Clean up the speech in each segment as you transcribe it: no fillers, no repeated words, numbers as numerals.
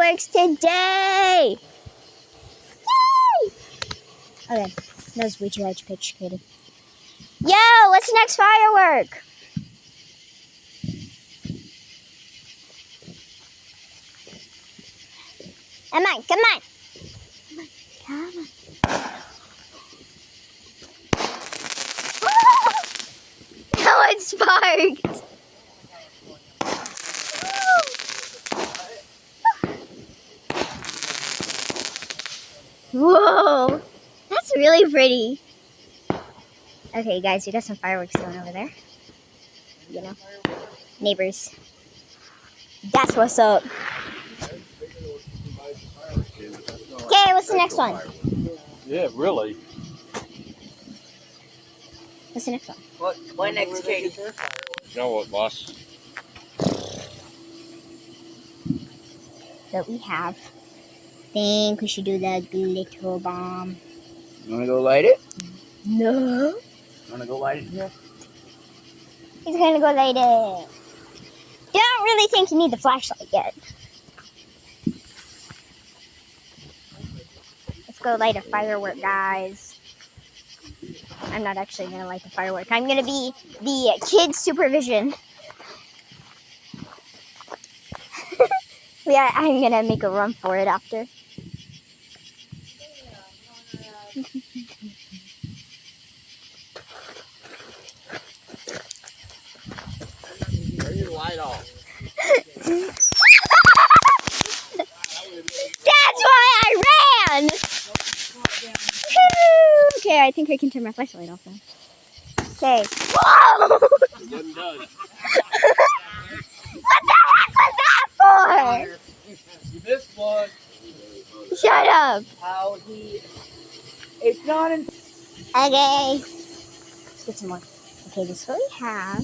fireworks today! Yay! Okay, that was way too high pitch, Katie. Yo, what's the next firework? Come on, come on. Come on. Oh, it sparked. Whoa, that's really pretty. Okay, guys, we got some fireworks going over there. You know, neighbors. That's what's up. Okay, what's the next one? Yeah, really. What's the next one? What next, Katie? You know what, boss? That we have. Think we should do the glitter bomb. You wanna go light it? No. You wanna go light it here? He's gonna go light it. Don't really think you need the flashlight yet. Let's go light a firework, guys. I'm not actually gonna light the firework. I'm gonna be the kid's supervision. Yeah, I'm gonna make a run for it after. Turn your light off. That's why I ran! Okay, I think I can turn my flashlight off now. Okay. Whoa! It doesn't does. What the heck was that for? You missed one. Shut up. How it's not in. Okay. Let's get some more. Okay, this is what we have.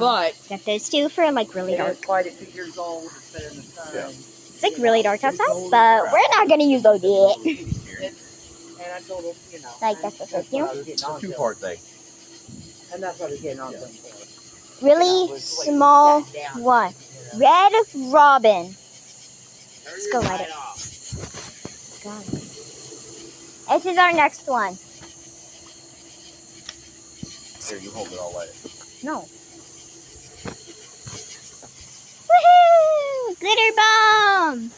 But Got those two for like really dark. it's quite a few years old. It's been in the sun. Yeah. It's like really dark outside, but we're not gonna use those yet. And I told him, you know. Like that's the first, you know? It's a two-part thing. And that's what I was getting on for. Really small one. Red Robin. Let's go light it. Got it. This is our next one. Here, you hold it, I'll light it. No. Woohoo! Glitter bomb!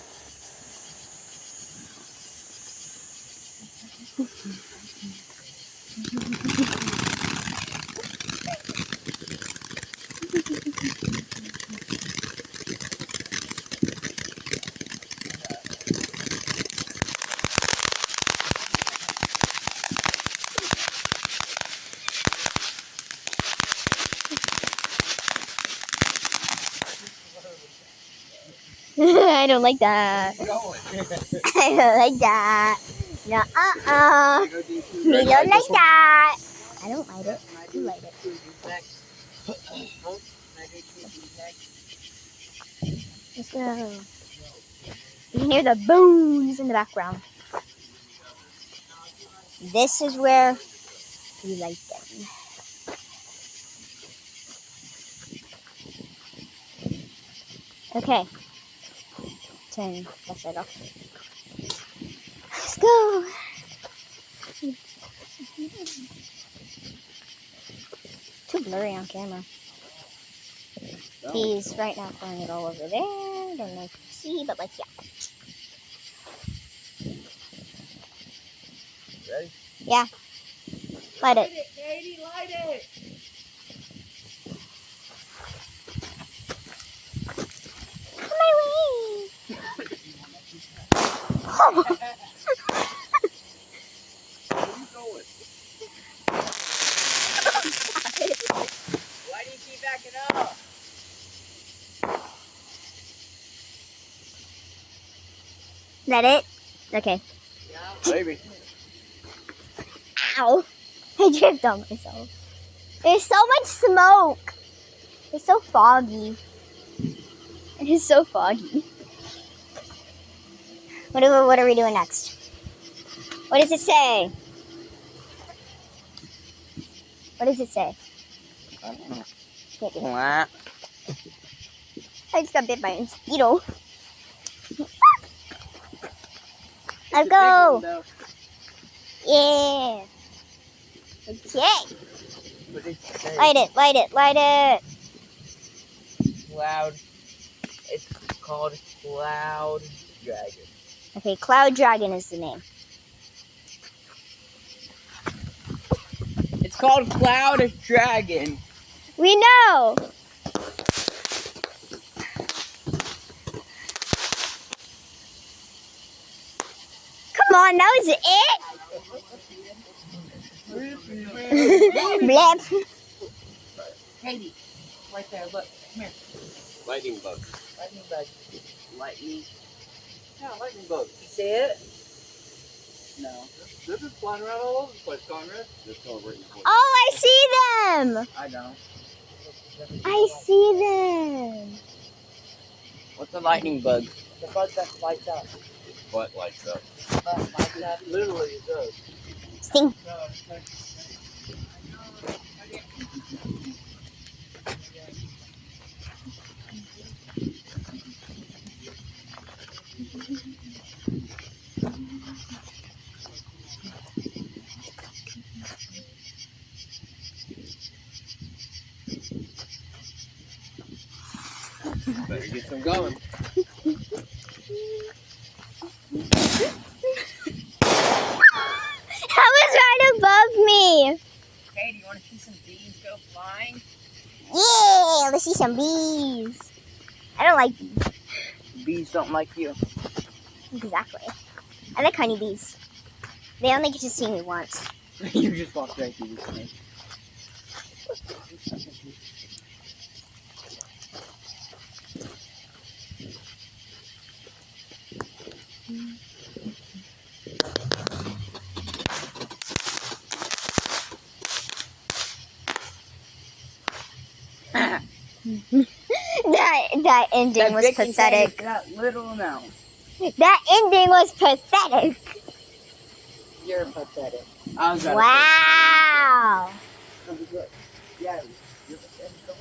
I don't like that. I don't like that. No, We don't like that. I don't like it. You like it. Let's go. You can hear the booms in the background. This is where we light them. Okay. Turn flashlight off. Let's go. Too blurry on camera. He's right now throwing it all over there. Don't know if you can see, but like, yeah. Ready? Yeah. Light it. Katie, light it. Come my way. Where are you going? Why do you keep backing up? Is that it? Okay. Yeah. Baby. Ow. I tripped on myself. There's so much smoke. It's so foggy. It is so foggy. What are we doing next? What does it say? What does it say? I don't know. Can't do it. What? I just got bit by a mosquito. Let's go. Yeah. Okay. What did you say? Light it, light it, light it. Cloud. It's called Cloud Dragon. Okay, Cloud Dragon is the name. It's called Cloud Dragon. We know. Come on, that was it. Blep. Katie, right there, look. Come here. Lightning bug. Lightning bug. Lightning. Yeah, lightning bug. You see it? No. They've been flying around all over the place, Conrad. They're going right in the Oh, I see them. I know. I see them. What's a lightning bug? The bug that lights up. butt lights up. Literally, it does. Sting. Better get some going. That was right above me. Hey, do you want to see some bees go flying? Yeah, let's see some bees. I don't like bees. Bees don't like you. Exactly. I like honeybees. They only get to see me once. You just walked right through the snake. That ending was pathetic. That little amount. That ending was pathetic. You're pathetic. I was Wow. Yeah. You're pathetic.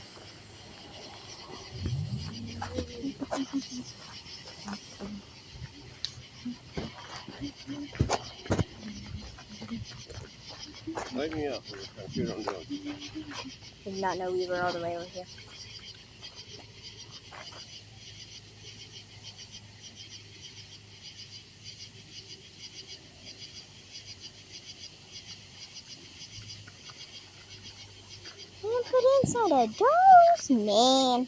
Light me up. We're trying to shoot on drone. Did not know we were all the way over here. And put inside a dose, man.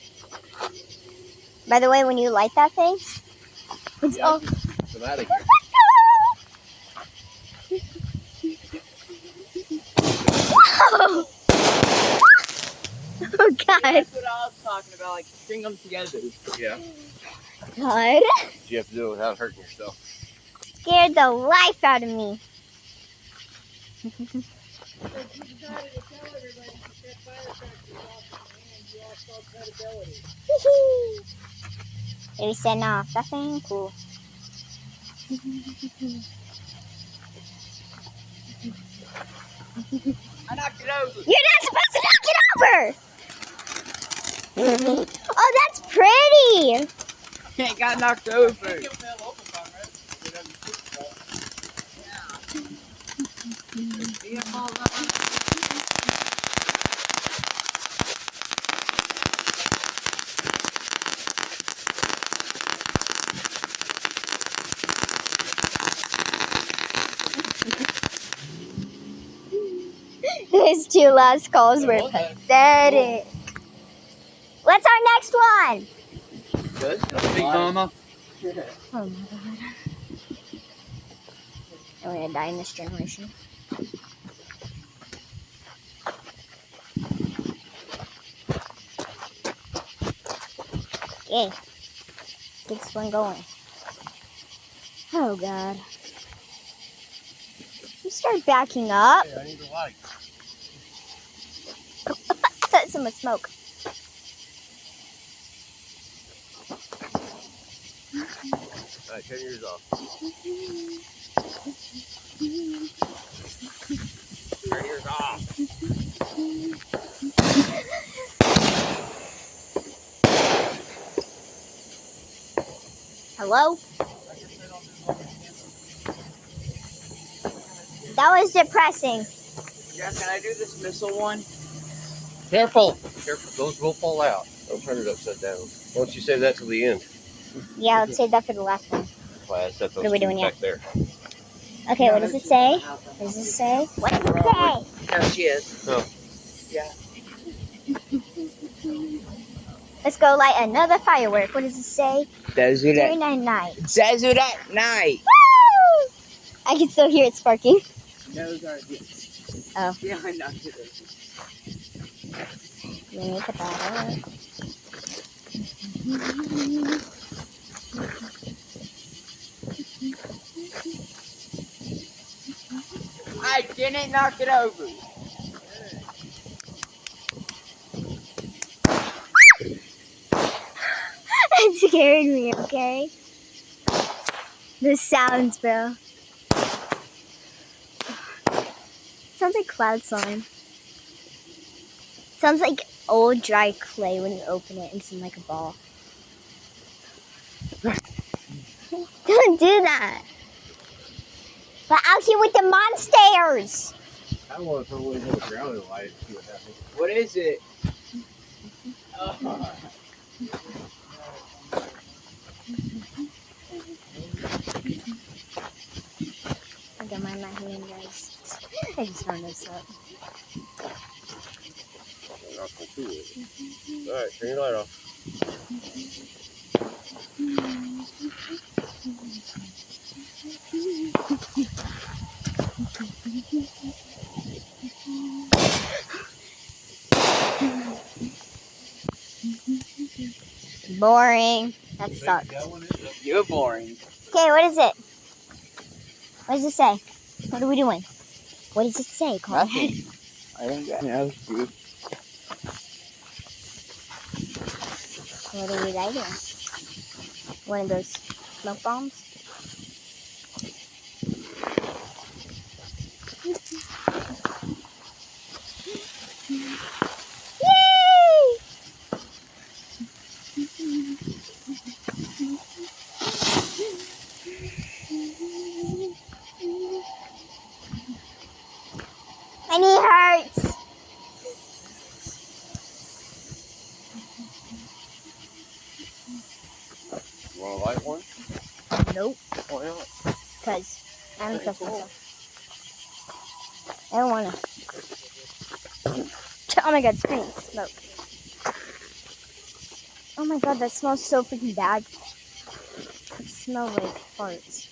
By the way, when you light that thing, it's Yeah, all. get some out of here. Whoa! Oh God! That's what I was talking about, like string them together. Yeah. God! You have to do it without hurting yourself. Scared the life out of me. Maybe setting off. That thing cool. I knocked it over. You're not supposed to knock it over! Oh, that's pretty! It got knocked over. His two last calls were pathetic. What's our next one? Good. Big Mama. Oh my God. I'm gonna die in this generation. Okay. Get this one going. Oh God. You start backing up. Hey, I need a light. That's some smoke. All right, turn yours off. Turn yours off. Hello? That was depressing. Yeah, can I do this missile one? Careful. Careful. Those will fall out. Don't turn it upside down. Why don't you save that till the end? Yeah, let's save that for the last one. Why I set those What are we two doing back there. Okay, No, what does it it's say? just What does it say? What does it say? No, she is. Oh. Yeah. Let's go light another firework. What does it say? Desert During that night. Desert at night. Woo! I can still hear it sparking. Those are the. Oh. Yeah, I know. It Let me put that up. I didn't knock it over. That scared me, okay? The sounds, bro. Sounds like cloud slime. Sounds like old dry clay when you open it and it's in like a ball. Don't do that. We're out here with the monsters. I don't want to throw one on the ground and light and see what happens. What is it? I don't mind my hand, guys. I just found this up. Not gonna do it. Alright, turn your light off. Boring. That sucks. You're boring. Okay, what is it? What does it say? What are we doing? What does it say, Conrad? Nothing. I think that knows you. What are we lighting? One of those smoke bombs? Yay! My knee hurts. You want to light one? Nope. Why not? Because I don't trust myself. I don't want to. Oh my god, scream. Smoke. Oh my god, that smells so freaking bad. It smells like farts.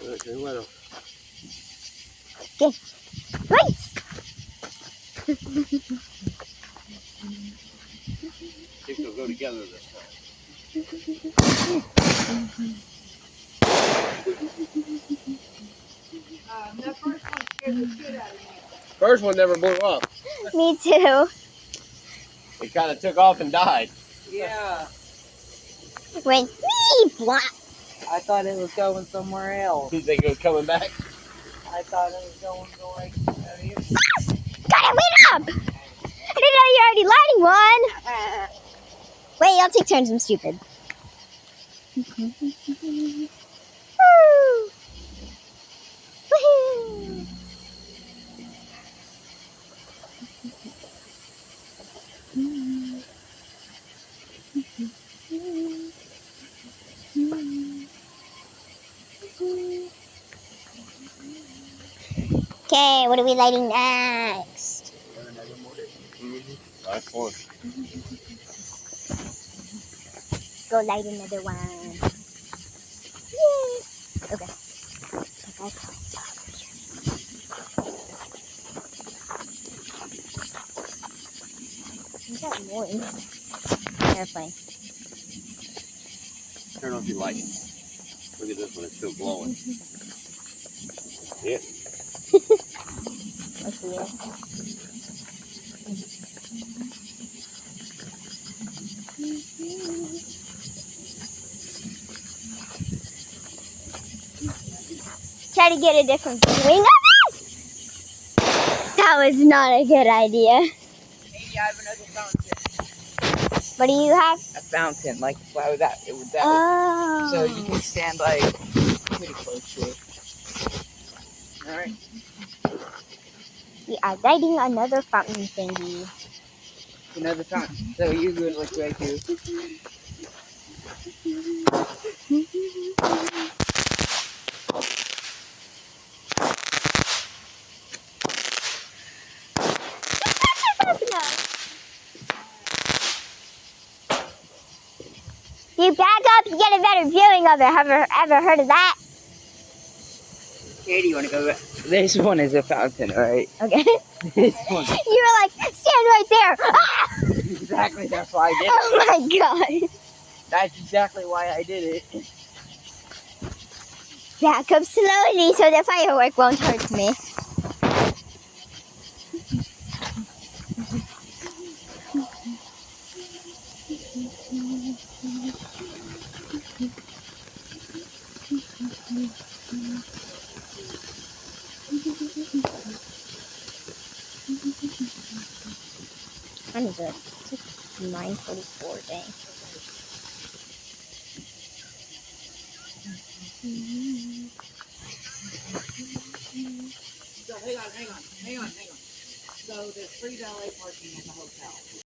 Alright, turn your light off. Nice! See if they'll go together this time. That first one scared the shit out of me. First one never blew up. Me too. It kind of took off and died. Yeah. Went wee black. I thought it was going somewhere else. Did you think it was coming back? I thought it was going to like. God, it went up! I didn't know you're already lighting one. Wait, I'll take turns. I'm stupid. Woo! Woohoo! Okay, what are we lighting next? Last one. Go light another one. Yay! Okay. What's that noise? Airplane. Turn off your light. Look at this one, it's still glowing. Yeah. Let's see it. Try to get a different viewing of it. That That was not a good idea. Maybe I have another fountain. What do you have? A fountain, like with that. Oh. So you can stand like pretty close to it. All right. We are lighting another fountain thingy. Another fountain. So you're good, like right here. You back up, you get a better viewing of it. Have you ever heard of that? Katie, you want to go back? This one is a fountain, all right? Okay. This one. You were like, stand right there. Ah! Exactly, that's why I did it. Oh my god. That's exactly why I did it. Back up slowly so the firework won't hurt me. When is it? It's 9:44 day. So hang on. So there's free valet parking at the hotel.